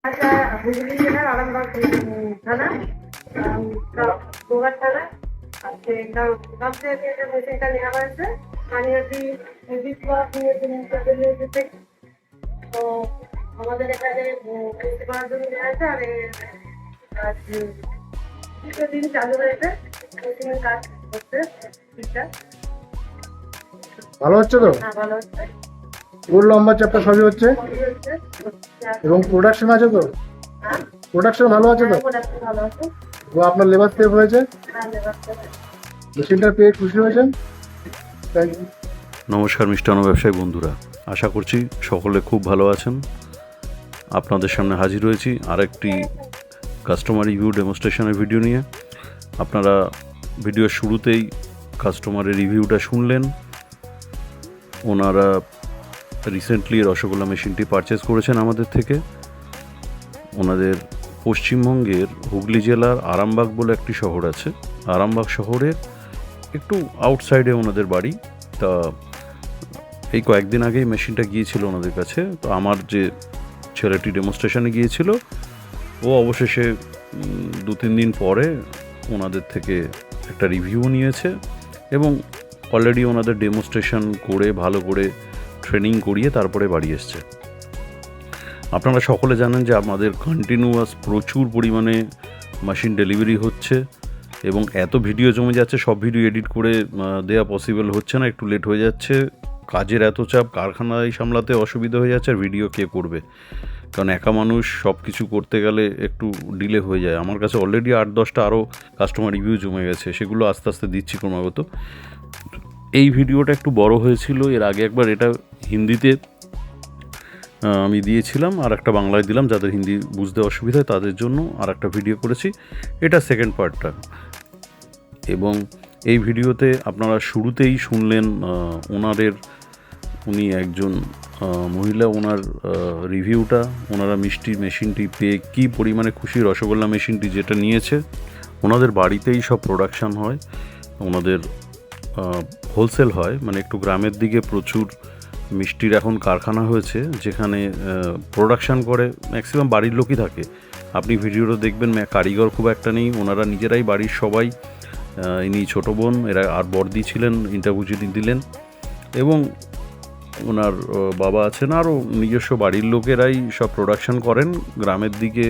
আচ্ছা, হুগলি জেলার আরামবাগ থানা, গোঘাট থানা। আজকে গ্রাম থেকে যে মেশিনটা নেওয়া হয়েছে মানিয়াটি থেকে। তো আমাদের এখানে বৃষ্টি করার জন্য নেওয়া হয়েছে। আর আজ কিছুদিন চালু হয়েছে, মেশিনের কাজ করছে ঠিকঠাক। ভালো হচ্ছে তো? হ্যাঁ, ভালো হচ্ছে, ফুল লম্বা চ্যাপ্টার সবই হচ্ছে সবই হচ্ছে। এবং প্রোডাকশন আছে তো? হ্যাঁ, প্রোডাকশন ভালো আছে তো? প্রোডাক্ট ভালো আছে। ও আপনার লেবার সেভ হয়েছে, হ্যাঁ, লেবার আছে। মেশিনটা পেয়ে খুশি হয়েছেন? Thank you. নমস্কার মিষ্টান্ন ব্যবসায়ী বন্ধুরা, আশা করছি সকলে খুব ভালো আছেন। আপনাদের সামনে হাজির হয়েছি আরেকটি কাস্টমার রিভিউ ডেমনস্ট্রেশনের ভিডিও নিয়ে। আপনারা ভিডিওর শুরুতেই কাস্টমারের রিভিউটা শুনলেন। ওনারা রিসেন্টলি রসগোল্লা মেশিনটি পারচেস করেছেন আমাদের থেকে। ওনাদের পশ্চিমবঙ্গের হুগলি জেলার আরামবাগ বলে একটি শহর আছে, আরামবাগ শহরের একটু আউটসাইডে ওনাদের বাড়ি। তা এই কয়েকদিন আগেই মেশিনটা গিয়েছিল ওনাদের কাছে। তো আমার যে ছেলেটি ডেমনস্ট্রেশনে গিয়েছিল, ও অবশেষে 2-3 দিন পরে ওনাদের থেকে একটা রিভিউ নিয়েছে এবং অলরেডি ওনাদের ডেমনস্ট্রেশন করে ভালো করে ট্রেনিং করিয়ে তারপরে বাড়ি এসছে। আপনারা সকলে জানেন যে আমাদের কন্টিনিউয়াস প্রচুর পরিমাণে মেশিন ডেলিভারি হচ্ছে এবং এত ভিডিও জমে যাচ্ছে, সব ভিডিও এডিট করে দেওয়া পসিবল হচ্ছে না, একটু লেট হয়ে যাচ্ছে। কাজের এত চাপ, কারখানায় সামলাতে অসুবিধা হয়ে যাচ্ছে, আর ভিডিও কে করবে? কারণ একা মানুষ সব কিছু করতে গেলে একটু ডিলে হয়ে যায়। আমার কাছে অলরেডি 8-10টা আরও কাস্টমার রিভিউ জমে গেছে, সেগুলো আস্তে আস্তে দিচ্ছি ক্রমাগত। এই ভিডিওটা একটু বড় হয়েছিল, এর আগে একবার এটা হিন্দিতে আমি দিয়েছিলাম, আর একটা বাংলায় দিলাম। যাদের হিন্দি বুঝতে অসুবিধা হয় তাদের জন্য আর একটা ভিডিও করেছি, এটা সেকেন্ড পার্টটা। এবং এই ভিডিওতে আপনারা শুরুতেই শুনলেন উনি একজন মহিলা, ওনার রিভিউটা। ওনারা মিষ্টির মেশিনটি পেয়ে কী পরিমাণে খুশি, রসগোল্লা মেশিনটি যেটা নিয়েছে। ওনাদের বাড়িতেই সব প্রোডাকশান হয়, ওনাদের হোলসেল হয়, মানে একটু গ্রামের দিকে প্রচুর মিষ্টির এখন কারখানা হয়েছে, যেখানে প্রোডাকশান করে ম্যাক্সিমাম বাড়ির লোকই থাকে। আপনি ভিডিওটা দেখবেন, কারিগর খুব একটা নেই, ওনারা নিজেরাই বাড়ির সবাই। ইনি ছোটো বোন, এরা আর বড়দি ছিলেন, ইন্টারভিউ যিনি দিলেন, এবং ওনার বাবা আছেন, আরও নিজস্ব বাড়ির লোকেরাই সব প্রোডাকশান করেন। গ্রামের দিকে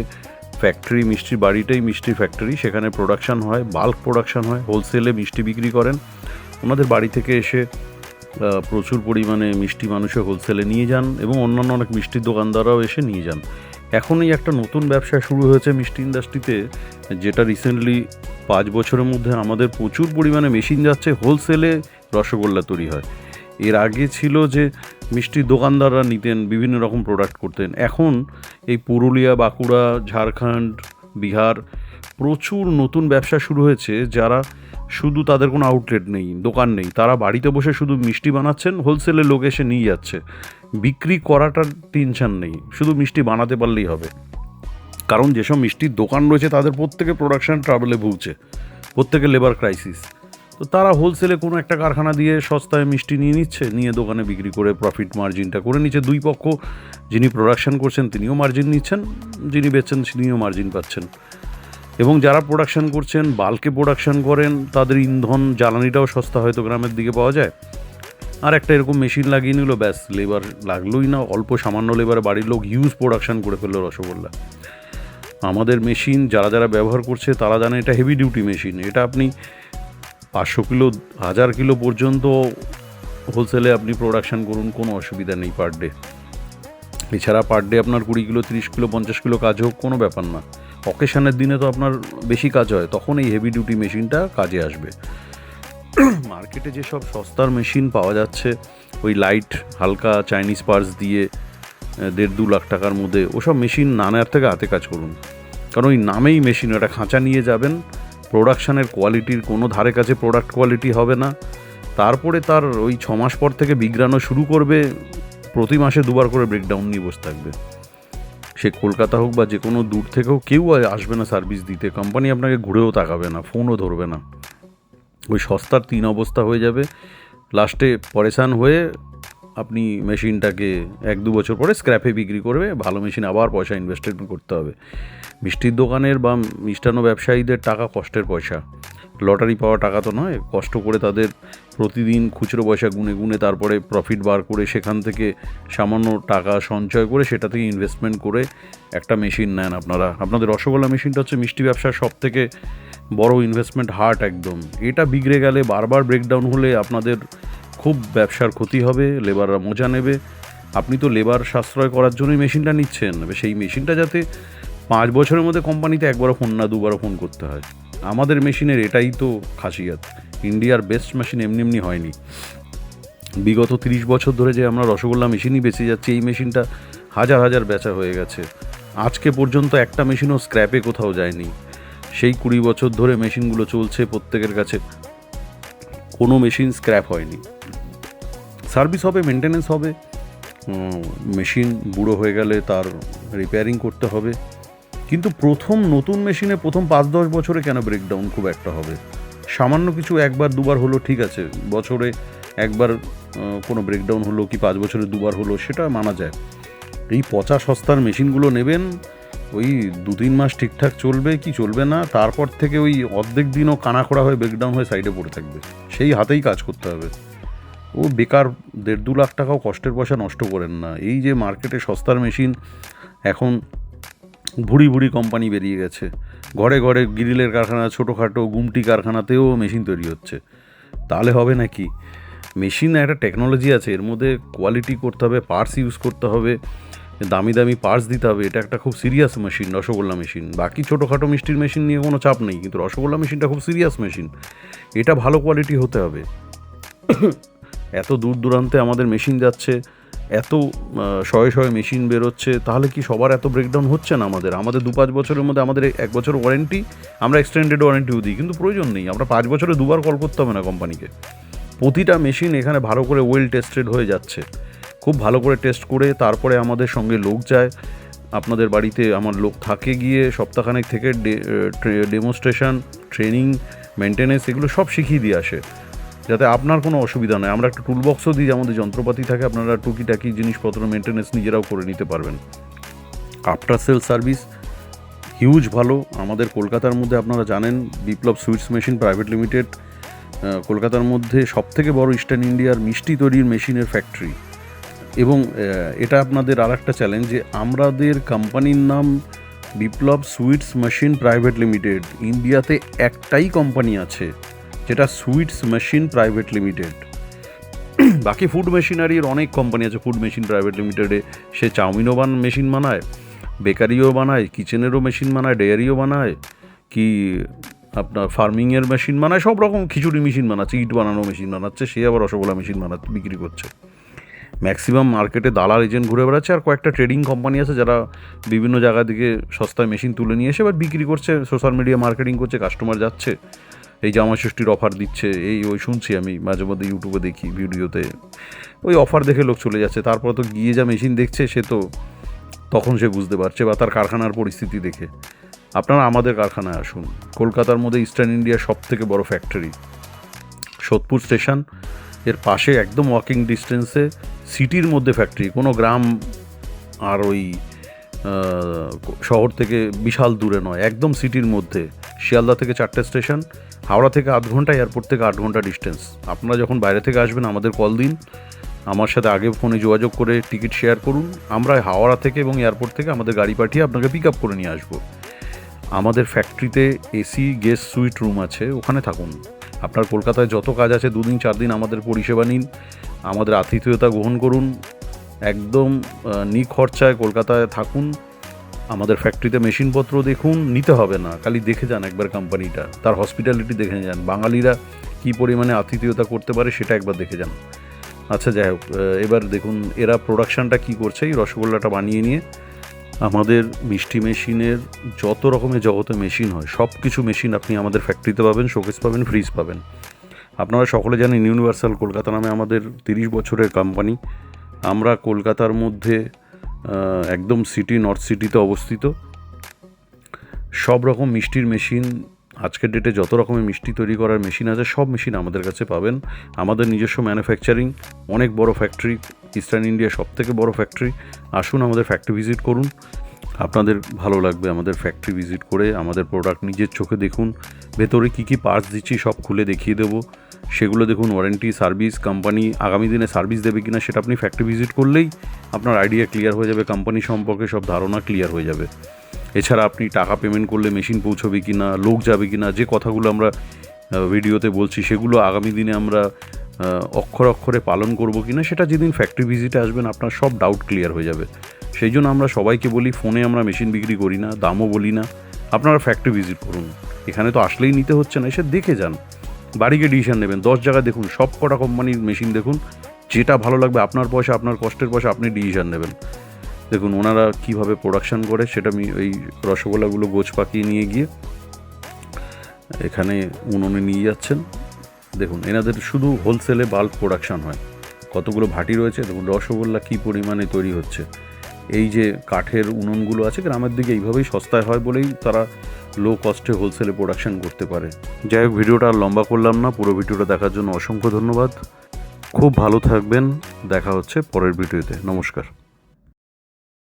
ফ্যাক্টরি, মিষ্টির বাড়িটাই মিষ্টির ফ্যাক্টরি, সেখানে প্রোডাকশান হয়, বাল্ক প্রোডাকশান হয়, হোলসেলে মিষ্টি বিক্রি করেন। ওনাদের বাড়ি থেকে এসে প্রচুর পরিমাণে মিষ্টি মানুষে হোলসেলে নিয়ে যান এবং অন্যান্য অনেক মিষ্টির দোকানদাররাও এসে নিয়ে যান। এখনই একটা নতুন ব্যবসা শুরু হয়েছে মিষ্টি ইন্ডাস্ট্রিতে, যেটা রিসেন্টলি 5 বছরের মধ্যে আমাদের প্রচুর পরিমাণে মেশিন যাচ্ছে, হোলসেলে রসগোল্লা তৈরি হয়। এর আগে ছিল যে মিষ্টির দোকানদাররা নিতেন, বিভিন্ন রকম প্রোডাক্ট করতেন। এখন এই পুরুলিয়া, বাঁকুড়া, ঝাড়খণ্ড, বিহার প্রচুর নতুন ব্যবসা শুরু হয়েছে, যারা শুধু তাদের কোনো আউটলেট নেই, দোকান নেই, তারা বাড়িতে বসে শুধু মিষ্টি বানাচ্ছেন, হোলসেলে লোক এসে নিয়ে যাচ্ছে। বিক্রি করাটার টেনশন নেই, শুধু মিষ্টি বানাতে পারলেই হবে। কারণ যেসব মিষ্টির দোকান রয়েছে তাদের প্রত্যেকে প্রোডাকশান ট্রাবলে ভুগছে, প্রত্যেকে লেবার ক্রাইসিস। তো তারা হোলসেলে কোনো একটা কারখানা দিয়ে সস্তায় মিষ্টি নিয়ে নিচ্ছে, নিয়ে দোকানে বিক্রি করে প্রফিট মার্জিনটা করে নিচ্ছে। দুই পক্ষ, যিনি প্রোডাকশান করছেন তিনিও মার্জিন নিচ্ছেন, যিনি বেচছেন তিনিও মার্জিন পাচ্ছেন। এবং যারা প্রোডাকশান করছেন, বাল্কে প্রোডাকশান করেন, তাদের ইন্ধন জ্বালানিটাও সস্তা হয়তো গ্রামের দিকে পাওয়া যায়। আর একটা এরকম মেশিন লাগিয়ে নিল, ব্যাস, লেবার লাগলোই না, অল্প সামান্য লেবারে বাড়ির লোক হিউজ প্রোডাকশান করে ফেললো রসগোল্লা। আমাদের মেশিন যারা যারা ব্যবহার করছে তারা জানে এটা হেভি ডিউটি মেশিন। এটা আপনি 500 কিলো, 1000 কিলো পর্যন্ত হোলসেলে আপনি প্রোডাকশান করুন, কোনো অসুবিধা নেই পার ডে। এছাড়া পার ডে আপনার 20 কিলো, 30 কিলো, 50 কিলো কাজ হোক, কোনো ব্যাপার না। অকেশনের দিনে তো আপনার বেশি কাজ হয়, তখন এই হেভি ডিউটি মেশিনটা কাজে আসবে। মার্কেটে যেসব সস্তার মেশিন পাওয়া যাচ্ছে, ওই লাইট হালকা চাইনিজ পার্টস দিয়ে 1.5-2 লাখ টাকার মধ্যে, ওসব মেশিন না নেওয়ার থেকে হাতে কাজ করুন। কারণ ওই নামেই মেশিন, একটা খাঁচা নিয়ে যাবেন, প্রোডাকশানের কোয়ালিটির কোনো ধারে কাছে প্রোডাক্ট কোয়ালিটি হবে না। তারপরে তার ওই 6 মাস পর থেকে বিগড়ানো শুরু করবে, প্রতি মাসে 2বার করে ব্রেকডাউন নিয়ে বসে থাকবে। সে কলকাতা হোক বা যে কোনো দূর থেকেও কেউ আসবে না সার্ভিস দিতে, কোম্পানি আপনাকে ঘুরেও তাকাবে না, ফোনও ধরবে না। ওই সস্তার 3 অবস্থা হয়ে যাবে, লাস্টে পরেশান হয়ে আপনি মেশিনটাকে 1-2 বছর পরে স্ক্র্যাপে বিক্রি করবে, ভালো মেশিন আবার পয়সা ইনভেস্টমেন্ট করতে হবে। মিষ্টির দোকানের বা মিষ্টান্ন ব্যবসায়ীদের টাকা কষ্টের পয়সা, লটারি পাওয়া টাকা তো নয়। কষ্ট করে তাদের প্রতিদিন খুচরো পয়সা গুনে গুনে তারপরে প্রফিট বার করে সেখান থেকে সামান্য টাকা সঞ্চয় করে সেটা থেকে ইনভেস্টমেন্ট করে একটা মেশিন নেন আপনারা। আপনাদের রসগোল্লা মেশিনটা হচ্ছে মিষ্টি ব্যবসার সবথেকে বড় ইনভেস্টমেন্ট হার্ট একদম। এটা বিগড়ে গেলে, বারবার ব্রেকডাউন হলে আপনাদের খুব ব্যবসার ক্ষতি হবে, লেবাররা মজা নেবে। আপনি তো লেবার সাশ্রয় করার জন্যই মেশিনটা নিচ্ছেন, সেই মেশিনটা যাতে 5 বছরের মধ্যে কোম্পানিতে একবারও ফোন না 2বারও ফোন করতে হয়। আমাদের মেশিনের এটাই তো খাসিয়াত। ইন্ডিয়ার বেস্ট মেশিন এমনি এমনি হয়নি। বিগত 30 বছর ধরে যে আমরা রসগোল্লা মেশিনই বেঁচে যাচ্ছি, এই মেশিনটা হাজার হাজার বেচা হয়ে গেছে। আজকে পর্যন্ত একটা মেশিনও স্ক্র্যাপে কোথাও যায়নি। সেই 20 বছর ধরে মেশিনগুলো চলছে, প্রত্যেকের কাছে কোনো মেশিন স্ক্র্যাপ হয়নি। সার্ভিস হবে, মেনটেনেন্স হবে, মেশিন বুড়ো হয়ে গেলে তার রিপেয়ারিং করতে হবে। কিন্তু প্রথম নতুন মেশিনে প্রথম 5-10 বছরে কেন ব্রেকডাউন খুব একটা হবে? সামান্য কিছু 1-2বার হলো ঠিক আছে, বছরে একবার কোনো ব্রেকডাউন হলো কি 5 বছরে 2বার হলো, সেটা মানা যায়। এই পচা সস্তার মেশিনগুলো নেবেন, ওই 2-3 মাস ঠিকঠাক চলবে কি চলবে না, তারপর থেকে ওই অর্ধেক দিনও কানাখোড়া হয়ে ব্রেকডাউন হয়ে সাইডে পড়ে থাকবে। সেই হাতেই কাজ করতে হবে। ও বেকার 1.5-2 লাখ টাকাও কষ্টের পয়সা নষ্ট করেন না। এই যে মার্কেটে সস্তার মেশিন এখন ভুড়ি ভুড়ি কোম্পানি বেরিয়ে গেছে, ঘরে ঘরে গ্রিলের কারখানা, ছোটোখাটো গুমটি কারখানাতেও মেশিন তৈরি হচ্ছে। তাহলে হবে নাকি? মেশিনে একটা টেকনোলজি আছে, এর মধ্যে কোয়ালিটি করতে হবে, পার্টস ইউজ করতে হবে, দামি দামি পার্টস দিতে হবে। এটা একটা খুব সিরিয়াস মেশিন, রসগোল্লা মেশিন। বাকি ছোটোখাটো মিষ্টির মেশিন নিয়ে কোনো চাপ নেই, কিন্তু রসগোল্লা মেশিনটা খুব সিরিয়াস মেশিন। এটা ভালো কোয়ালিটি হতে হবে। এত দূর দূরান্তে আমাদের মেশিন যাচ্ছে, এত শয়ে শয়ে মেশিন বেরোচ্ছে, তাহলে কি সবার এত ব্রেকডাউন হচ্ছে না? আমাদের 2-5 বছরের মধ্যে আমাদের 1 বছর ওয়ারেন্টি, আমরা এক্সটেন্ডেড ওয়ারেন্টিও দিই, কিন্তু প্রয়োজন নেই। আমরা 5 বছরে 2বার কল করতে হবে না কোম্পানিকে। প্রতিটা মেশিন এখানে ভালো করে ওয়েল টেস্টেড হয়ে যাচ্ছে, খুব ভালো করে টেস্ট করে তারপরে আমাদের সঙ্গে লোক যায়। আপনাদের বাড়িতে আমার লোক থাকে, গিয়ে সপ্তাহখানেক থেকে ডেমনস্ট্রেশন, ট্রেনিং, মেনটেনেন্স এগুলো সব শিখিয়ে দিয়ে আসে, যাতে আপনার কোনো অসুবিধা নয়। আমরা একটা টুলবক্সও দিই, আমাদের যন্ত্রপাতি থাকে, আপনারা টুকিটাকি জিনিসপত্র মেনটেনেন্স নিজেরাও করে নিতে পারবেন। আফটার সেল সার্ভিস হিউজ ভালো। আমাদের কলকাতার মধ্যে আপনারা জানেন বিপ্লব সুইটস মেশিন প্রাইভেট লিমিটেড কলকাতার মধ্যে সবথেকে বড় ইস্টার্ন ইন্ডিয়ার মিষ্টি তৈরির মেশিনের ফ্যাক্টরি। এবং এটা আপনাদের আর একটা চ্যালেঞ্জ যে আমাদের কোম্পানির নাম বিপ্লব সুইটস মেশিন প্রাইভেট লিমিটেড। ইন্ডিয়াতে একটাই কোম্পানি আছে যেটা সুইটস মেশিন প্রাইভেট লিমিটেড। বাকি ফুড মেশিনারির অনেক কোম্পানি আছে ফুড মেশিন প্রাইভেট লিমিটেডে। সে চাউমিনও মেশিন বানায়, বেকারিও বানায়, কিচেনেরও মেশিন বানায়, ডেয়ারিও বানায়, কি আপনার ফার্মিংয়ের মেশিন বানায়, সব রকম খিচুড়ি মেশিন বানাচ্ছে, ইট বানানো মেশিন বানাচ্ছে, সে আবার রসগোল্লা মেশিন বিক্রি করছে। ম্যাক্সিমাম মার্কেটে দালাল এজেন্ট ঘুরে বেড়াচ্ছে, আর কয়েকটা ট্রেডিং কোম্পানি আছে যারা বিভিন্ন জায়গা থেকে সস্তায় মেশিন তুলে নিয়ে এসে এবার বিক্রি করছে, সোশ্যাল মিডিয়া মার্কেটিং করছে, কাস্টমার যাচ্ছে, এই জামা ষষ্ঠীর অফার দিচ্ছে, এই ওই শুনছি আমি মাঝে মধ্যে ইউটিউবে দেখি ভিডিওতে, ওই অফার দেখে লোক চলে যাচ্ছে। তারপর তো গিয়ে যা মেশিন দেখছে সে তো তখন সে বুঝতে পারছে, বা তার কারখানার পরিস্থিতি দেখে। আপনারা আমাদের কারখানায় আসুন, কলকাতার মধ্যে ইস্টার্ন ইন্ডিয়ার সবথেকে বড় ফ্যাক্টরি সোদপুর স্টেশন, এর পাশে একদম ওয়াকিং ডিস্টেন্সে সিটির মধ্যে ফ্যাক্টরি, কোনো গ্রাম আর ওই শহর থেকে বিশাল দূরে নয়, একদম সিটির মধ্যে। শিয়ালদা থেকে 4টে স্টেশন, হাওড়া থেকে 8 ঘন্টা, এয়ারপোর্ট থেকে 8 ঘন্টা ডিস্টেন্স। আপনারা যখন বাইরে থেকে আসবেন আমাদের কল দিন, আমার সাথে আগে ফোনে যোগাযোগ করে টিকিট শেয়ার করুন। আমরা হাওড়া থেকে এবং এয়ারপোর্ট থেকে আমাদের গাড়ি পাঠিয়ে আপনাকে পিক আপ করে নিয়ে আসবো। আমাদের ফ্যাক্টরিতে এসি গেস্ট সুইট রুম আছে, ওখানে থাকুন। আপনার কলকাতায় যত কাজ আছে 2 দিন 4 দিন আমাদের পরিষেবা নিন, আমাদের আতিথেয়তা গ্রহণ করুন, একদম নিখরচায় কলকাতায় থাকুন। আমাদের ফ্যাক্টরিতে মেশিনপত্র দেখুন, নিতে হবে না, খালি দেখে যান একবার কোম্পানিটা, তার হসপিটালিটি দেখে যান, বাঙালিরা কী পরিমাণে আতিথেয়তা করতে পারে সেটা একবার দেখে যান। আচ্ছা যাই হোক, এবার দেখুন এরা প্রোডাকশানটা কী করছে। এই রসগোল্লাটা বানিয়ে নিয়ে আমাদের মিষ্টি মেশিনের যত রকমের জগতে মেশিন হয় সব কিছু মেশিন আপনি আমাদের ফ্যাক্টরিতে পাবেন, শোকেস পাবেন, ফ্রিজ পাবেন। আপনারা সকলে জানেন ইউনিভার্সাল কলকাতা নামে আমাদের 30 বছরের কোম্পানি। আমরা কলকাতার মধ্যে একদম সিটি, নর্থ সিটিতে অবস্থিত। সব রকম মিষ্টির মেশিন আজকের ডেটে যত রকমের মিষ্টি তৈরি করার মেশিন আছে সব মেশিন আমাদের কাছে পাবেন। আমাদের নিজস্ব ম্যানুফ্যাকচারিং, অনেক বড় ফ্যাক্টরি, ইস্টার্ন ইন্ডিয়া সবথেকে বড় ফ্যাক্টরি। আসুন আমাদের ফ্যাক্টরি ভিজিট করুন, আপনাদের ভালো লাগবে আমাদের ফ্যাক্টরি ভিজিট করে। আমাদের প্রোডাক্ট নিজের চোখে দেখুন, ভেতরে কী কী পার্টস দিচ্ছি সব খুলে দেখিয়ে দেবো, সেগুলো দেখুন। ওয়ারেন্টি, সার্ভিস, কোম্পানি আগামী দিনে সার্ভিস দেবে কিনা সেটা আপনি ফ্যাক্টরি ভিজিট করলেই আপনার আইডিয়া ক্লিয়ার হয়ে যাবে, কোম্পানি সম্পর্কে সব ধারণা ক্লিয়ার হয়ে যাবে। এছাড়া আপনি টাকা পেমেন্ট করলে মেশিন পৌঁছবে কি না, লোক যাবে কি না, যে কথাগুলো আমরা ভিডিওতে বলছি সেগুলো আগামী দিনে আমরা অক্ষরে অক্ষরে পালন করব কি না, সেটা যেদিন ফ্যাক্টরি ভিজিটে আসবেন আপনার সব ডাউট ক্লিয়ার হয়ে যাবে। সেই জন্য আমরা সবাইকে বলি, ফোনে আমরা মেশিন বিক্রি করি না, দামও বলি না, আপনারা ফ্যাক্টরি ভিজিট করুন। এখানে তো আসলেই নিতে হচ্ছে না, এসে দেখে যান, বাড়িকে ডিসিশন নেবেন। 10 জায়গায় দেখুন, সব কটা কোম্পানির মেশিন দেখুন, যেটা ভালো লাগবে, আপনার পয়সা, আপনার কষ্টের পয়সা, আপনি ডিসিশন নেবেন। দেখুন ওনারা কীভাবে প্রোডাকশান করে সেটা আমি এই রসগোল্লাগুলো গোছ পাকিয়ে নিয়ে গিয়ে এখানে উনুনে নিয়ে যাচ্ছেন। দেখুন এনাদের শুধু হোলসেলে বাল্ক প্রোডাকশান হয়, কতগুলো ভাটি রয়েছে। দেখুন রসগোল্লা কী পরিমাণে তৈরি হচ্ছে। এই যে কাঠের উনুনগুলো আছে গ্রামের দিকে এইভাবেই সস্তায় হয় বলেই তারা লো কস্টে হোলসেলে প্রোডাকশান করতে পারে। যাই হোক, ভিডিওটা আর লম্বা করলাম না, পুরো ভিডিওটা দেখার জন্য অসংখ্য ধন্যবাদ। খুব ভালো থাকবেন, দেখা হচ্ছে পরের ভিডিওতে। নমস্কার।